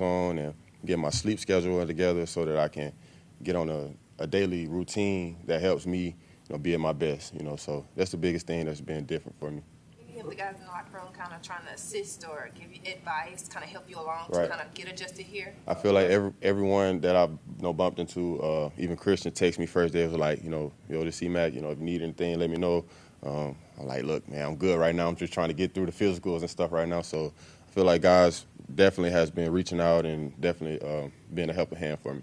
on and get my sleep schedule together so that I can get on a daily routine that helps me, be at my best. So that's the biggest thing that's been different for me. Any of the guys in the locker room kind of trying to assist or give you advice, kind of help you along Right. to kind of get adjusted here? I feel like everyone that I've bumped into, even Christian, texts me first day was like, yo, this C-Mac, if you need anything, let me know. I'm like, look, man, I'm good right now. I'm just trying to get through the physicals and stuff right now. So I feel like guys definitely has been reaching out and definitely being a helping hand for me.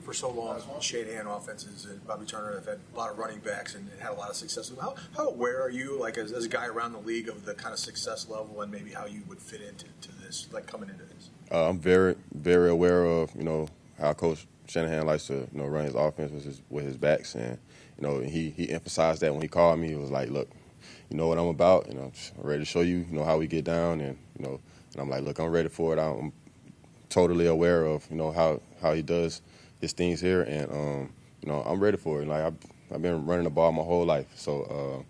For so long, Shanahan offenses and Bobby Turner have had a lot of running backs and had a lot of success. How aware are you, like as a guy around the league, of the kind of success level and maybe how you would fit into this, like coming into this? I'm very, very aware of, how Coach Shanahan likes to, run his offense with his backs. And, he emphasized that when he called me. It was like, look, you know what I'm about, I'm ready to show you, how we get down. And, and I'm like, look, I'm ready for it. I'm totally aware of, how he does his things here. And, I'm ready for it. Like, I've been running the ball my whole life. So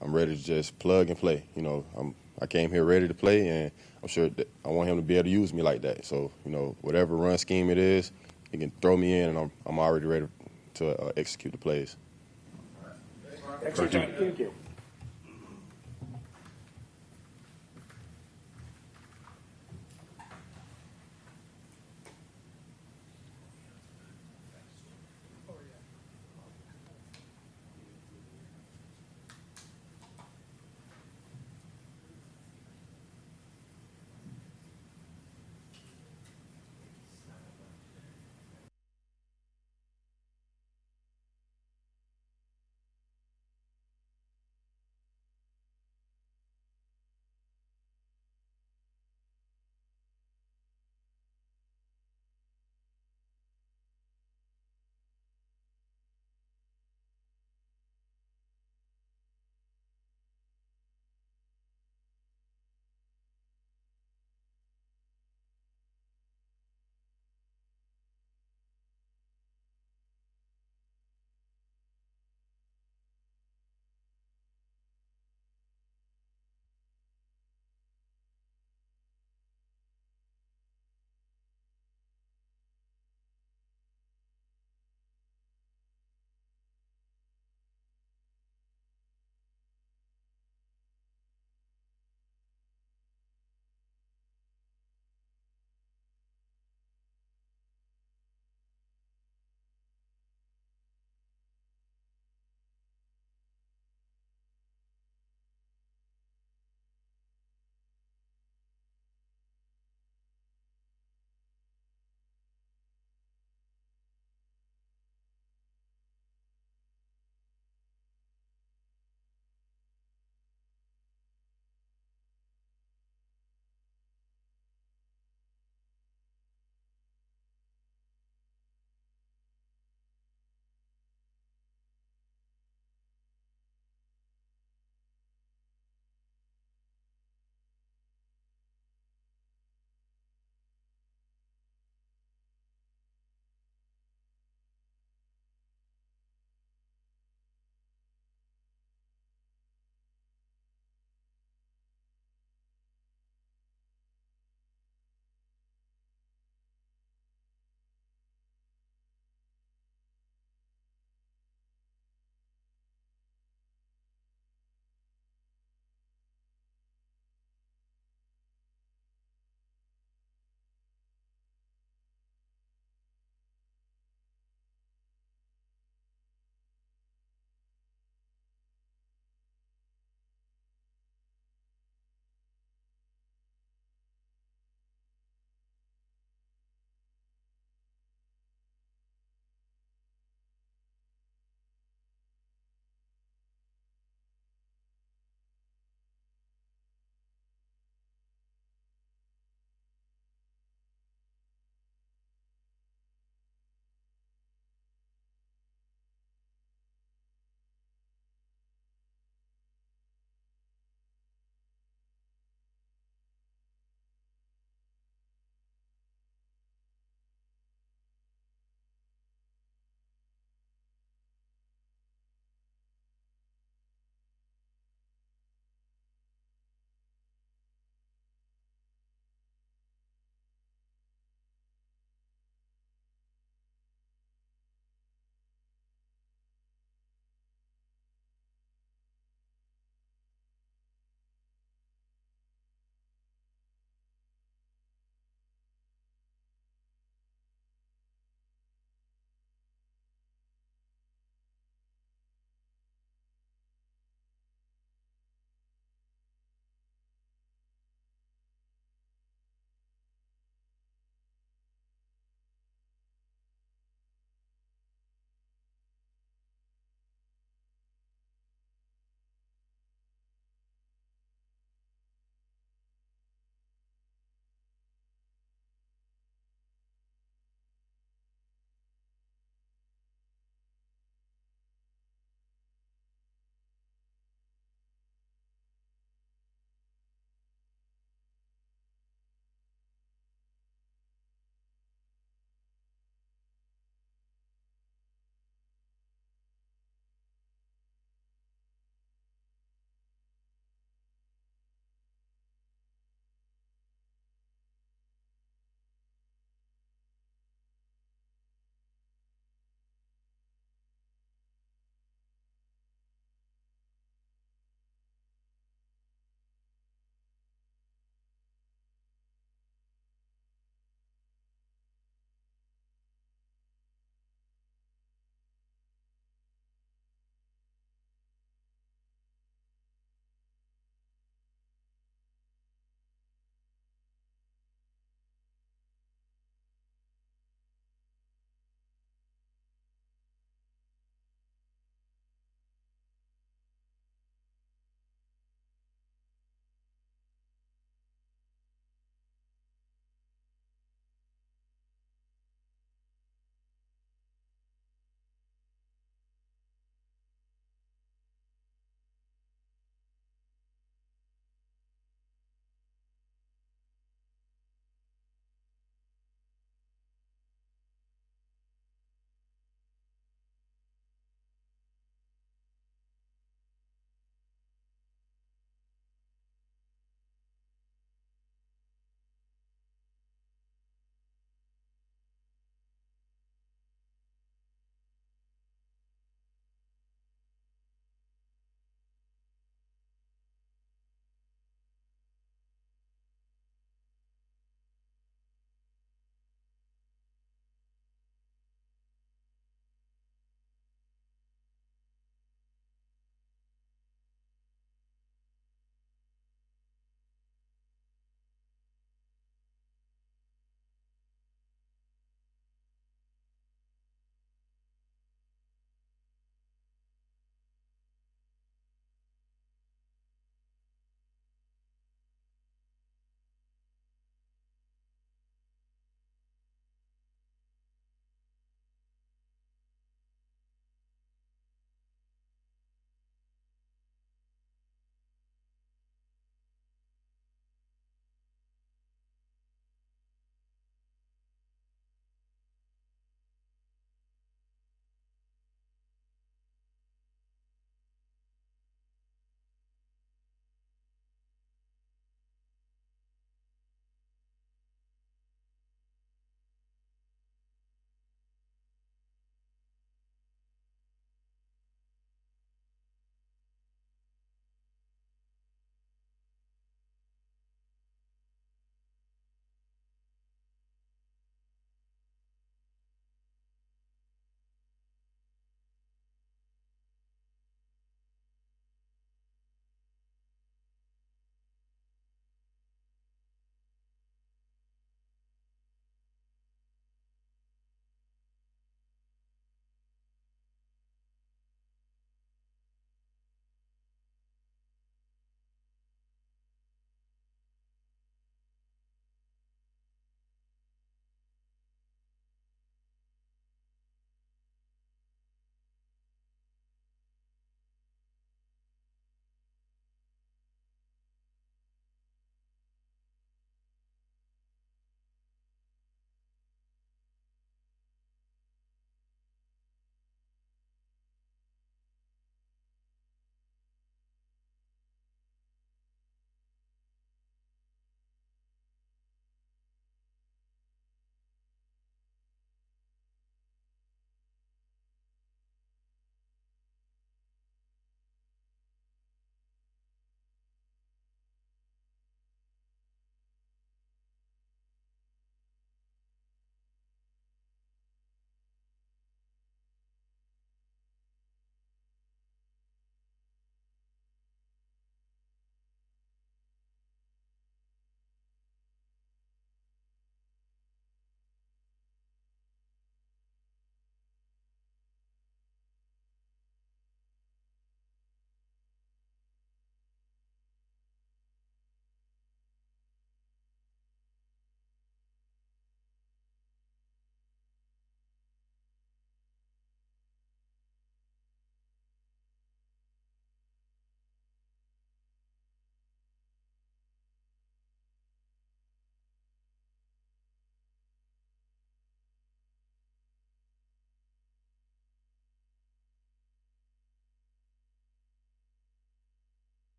I'm ready to just plug and play. I came here ready to play, and I'm sure that I want him to be able to use me like that. So, whatever run scheme it is, he can throw me in, and I'm already ready to execute the plays. Thank you.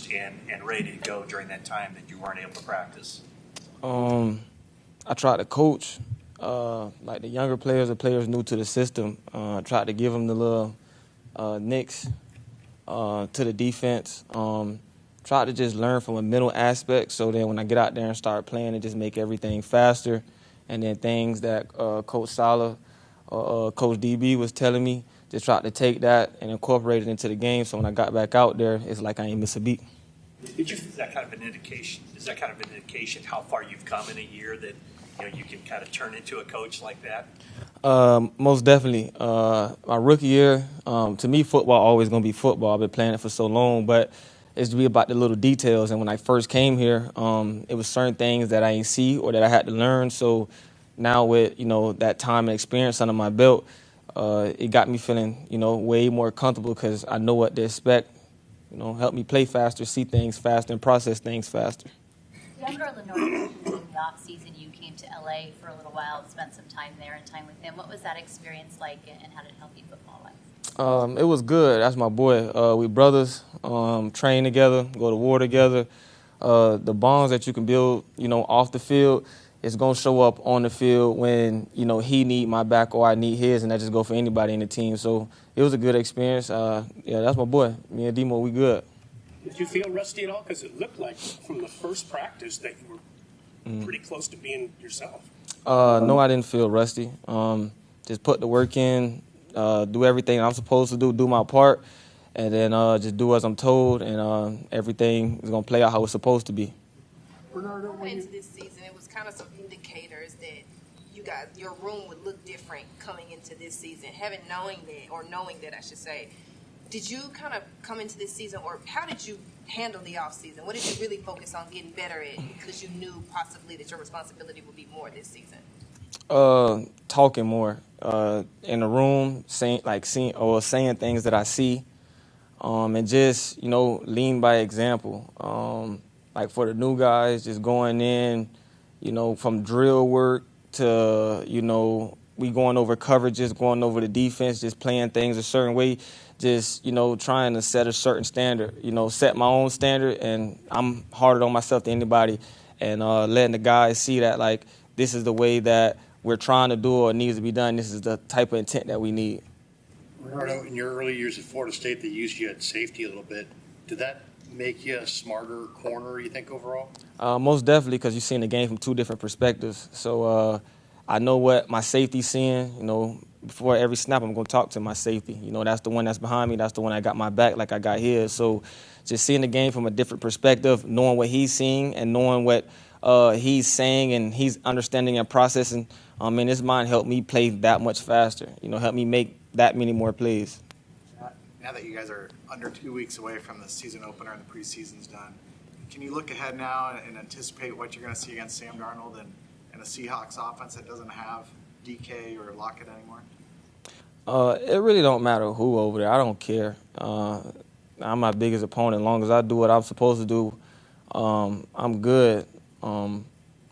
engaged and ready to go during that time that you weren't able to practice? I tried to coach, like the younger players or players new to the system. I tried to give them the little nicks to the defense. Tried to just learn from a mental aspect so then when I get out there and start playing, it just make everything faster. And then things that Coach Sala or Coach DB was telling me, just tried to take that and incorporate it into the game. So when I got back out there, it's like I ain't miss a beat. Is that kind of an indication? Is that kind of an indication how far you've come in a year that you can kind of turn into a coach like that? Most definitely. My rookie year, to me, football always going to be football. I've been playing it for so long, but it's to be about the little details. And when I first came here, it was certain things that I ain't see or that I had to learn. So now with, that time and experience under my belt, it got me feeling, way more comfortable because I know what to expect. Help me play faster, see things faster, and process things faster. Under Lenore, in the off-season, you came to LA for a little while, spent some time there and time with him. What was that experience like, and how did it help you football-wise? It was good. That's my boy. We brothers, train together, go to war together. The bonds that you can build, off the field, it's going to show up on the field when, he need my back or I need his, and that just go for anybody in the team. So it was a good experience. That's my boy. Me and Demo, we good. Did you feel rusty at all? Because it looked like from the first practice that you were pretty close to being yourself. No, I didn't feel rusty. Just put the work in, do everything I'm supposed to do my part, and then just do as I'm told, and everything is going to play out how it's supposed to be. Going into this season, it was kind of some indicators that your room would look different coming into this season. Knowing that, I should say. Did you kind of come into this season, or how did you handle the offseason? What did you really focus on getting better at because you knew possibly that your responsibility would be more this season? Talking more in the room, saying things that I see, and just lean by example. Like for the new guys, just going in, from drill work to we going over coverages, going over the defense, just playing things a certain way, just trying to set a certain standard, set my own standard, and I'm harder on myself than anybody, and letting the guys see that like this is the way that we're trying to do or it needs to be done. This is the type of intent that we need. Bernardo, in your early years at Florida State, they used you at safety a little bit. Did that make you a smarter corner, you think, overall? Most definitely, because you're seeing the game from two different perspectives. So I know what my safety's seeing. Before every snap, I'm going to talk to my safety. That's the one that's behind me. That's the one that got my back like I got his. So just seeing the game from a different perspective, knowing what he's seeing and knowing what he's saying and he's understanding and processing, in his mind helped me play that much faster, helped me make that many more plays. Now that you guys are under 2 weeks away from the season opener and the preseason's done, can you look ahead now and anticipate what you're going to see against Sam Darnold and a Seahawks offense that doesn't have DK or Lockett anymore? It really don't matter who over there. I don't care. I'm my biggest opponent. As long as I do what I'm supposed to do, I'm good. I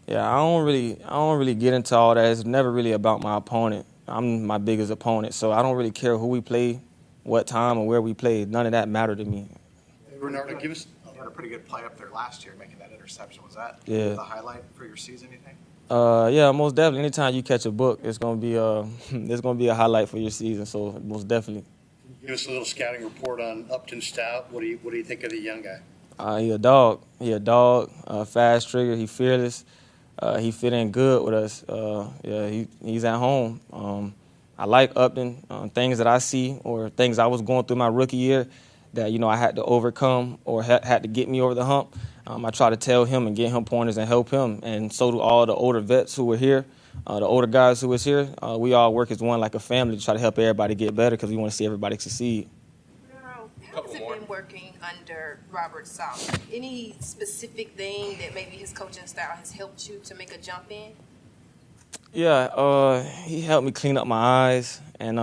don't really get into all that. It's never really about my opponent. I'm my biggest opponent, so I don't really care who we play, what time, or where we play. None of that matter to me. Hey, Bernardo, give us. You had a pretty good play up there last year, making that interception. Was that the highlight for your season, you think? Yeah, most definitely. Anytime you catch a book, it's gonna be a highlight for your season. So most definitely. Give us a little scouting report on Upton Stout. What do you think of the young guy? He a dog. Fast trigger. He fearless. He fit in good with us. He's at home. I like Upton. Things that I see or things I was going through my rookie year that I had to overcome or had to get me over the hump. I try to tell him and get him pointers and help him, and so do all the older vets who were here, the older guys who was here. We all work as one, like a family, to try to help everybody get better because we want to see everybody succeed. How has it been working under Robert Sala? Any specific thing that maybe his coaching style has helped you to make a jump in? Yeah, he helped me clean up my eyes and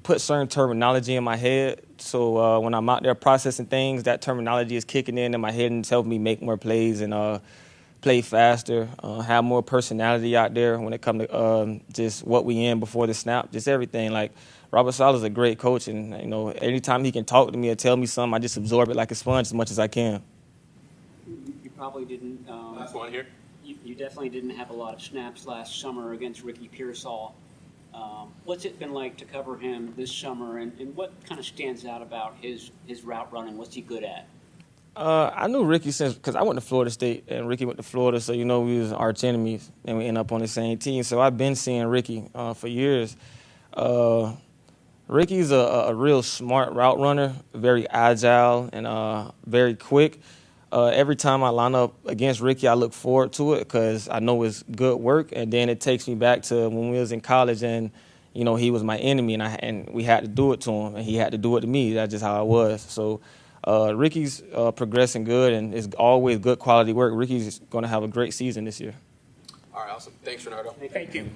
put certain terminology in my head. So when I'm out there processing things, that terminology is kicking in my head and it's helping me make more plays and play faster, have more personality out there when it comes to just what we in before the snap, just everything. Like Robert Saleh is a great coach, and anytime he can talk to me or tell me something, I just absorb it like a sponge as much as I can. You probably didn't. Last one here. You definitely didn't have a lot of snaps last summer against Ricky Pearsall. What's it been like to cover him this summer, and what kind of stands out about his route running? What's he good at? I knew Ricky because I went to Florida State and Ricky went to Florida, so we was arch enemies and we end up on the same team. So I've been seeing Ricky for years. Ricky's a real smart route runner, very agile and very quick. Every time I line up against Ricky, I look forward to it because I know it's good work, and then it takes me back to when we was in college and he was my enemy and we had to do it to him and he had to do it to me. That's just how I was. So. Ricky's progressing good, and it's always good quality work. Ricky's going to have a great season this year. All right, awesome. Thanks, Renardo. Thank you.